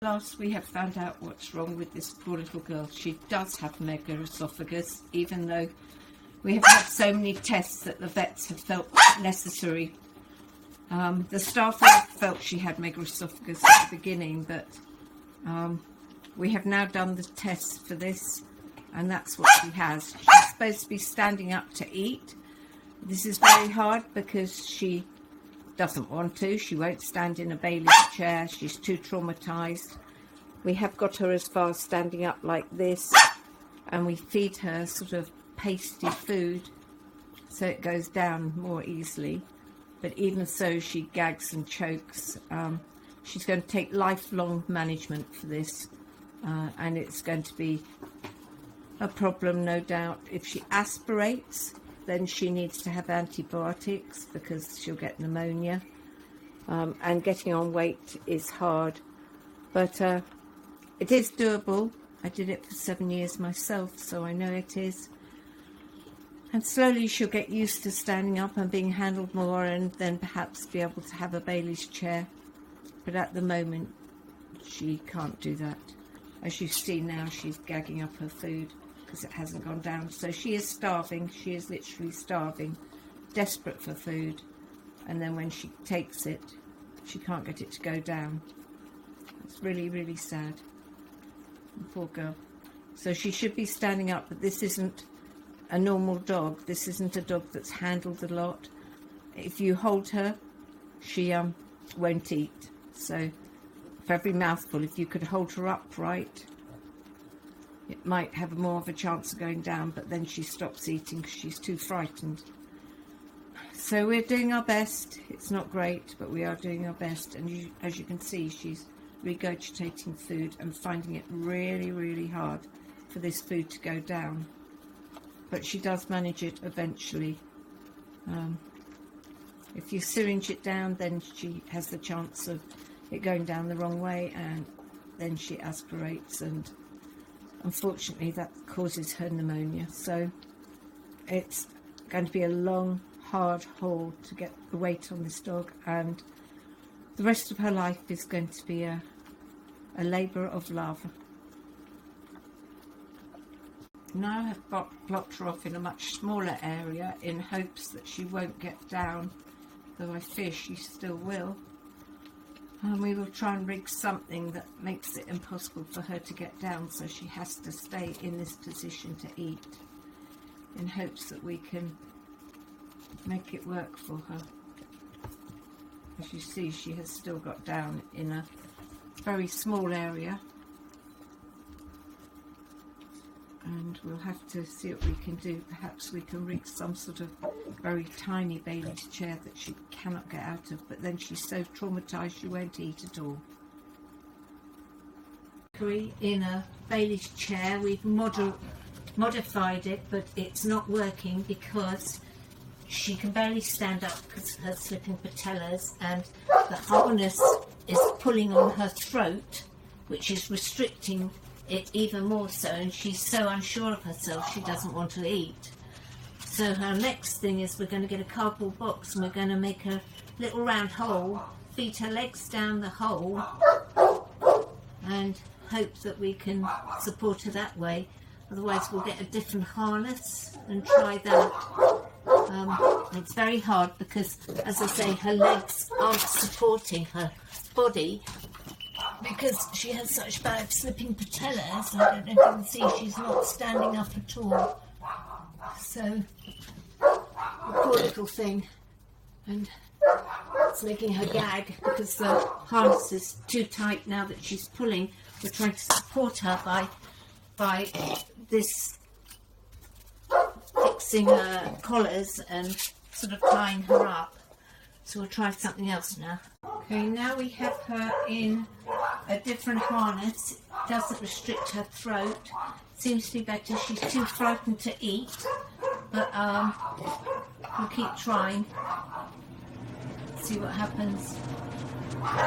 Last we have found out what's wrong with this poor little girl. She does have megaesophagus, even though we have had so many tests that the vets have felt necessary. The staff felt she had megaesophagus at the beginning, but we have now done the tests for this, and that's what she has. She's supposed to be standing up to eat. This is very hard because she doesn't want to. She won't stand in a Bailey's chair. She's too traumatized. We have got her as far as standing up like this, and we feed her sort of pasty food so it goes down more easily. But even so, she gags and chokes. She's going to take lifelong management for this, and it's going to be a problem, no doubt. If she aspirates, then she needs to have antibiotics because she'll get pneumonia, and getting on weight is hard, but it is doable. I did it for 7 years myself, so I know it is, and slowly she'll get used to standing up and being handled more, and then perhaps be able to have a Bailey's chair. But at the moment she can't do that. As you see now, she's gagging up her food because it hasn't gone down. So she is starving. She is literally starving, desperate for food, and then when she takes it, she can't get it to go down. It's really, really sad. Poor girl. So she should be standing up, but this isn't a normal dog. This isn't a dog that's handled a lot. If you hold her, she won't eat. So for every mouthful, if you could hold her upright, it might have more of a chance of going down, but then she stops eating because she's too frightened. So we're doing our best. It's not great, but we are doing our best. And as you can see, she's regurgitating food and finding it really, really hard for this food to go down. But she does manage it eventually. If you syringe it down, then she has the chance of it going down the wrong way, and then she aspirates, and unfortunately that causes her pneumonia. So it's going to be a long, hard haul to get the weight on this dog, and the rest of her life is going to be a labour of love. Now I've blocked her off in a much smaller area in hopes that she won't get down, though I fear she still will. And we will try and rig something that makes it impossible for her to get down, so she has to stay in this position to eat, in hopes that we can make it work for her. As you see, she has still got down in a very small area, and we'll have to see what we can do. Perhaps we can rig some sort of very tiny Bailey's chair that she cannot get out of, but then she's so traumatized she won't eat at all. In a Bailey's chair, we've modified it, but it's not working because she can barely stand up because of her slipping patellas, and the harness is pulling on her throat, which is restricting it even more so, and she's so unsure of herself she doesn't want to eat. So her next thing is we're going to get a cardboard box, and we're going to make a little round hole, feed her legs down the hole, and hope that we can support her that way. Otherwise we'll get a different harness and try that. It's very hard because, as I say, her legs aren't supporting her body because she has such bad slipping patellas. I don't know if you can see, she's not standing up at all. So, poor little thing, and it's making her gag because the harness is too tight now that she's pulling. We're trying to support her by this fixing her collars and sort of tying her up. So we'll try something else now. Okay, now we have her in a different harness. It doesn't restrict her throat. Seems to be better. She's too frightened to eat, but we'll keep trying. See what happens.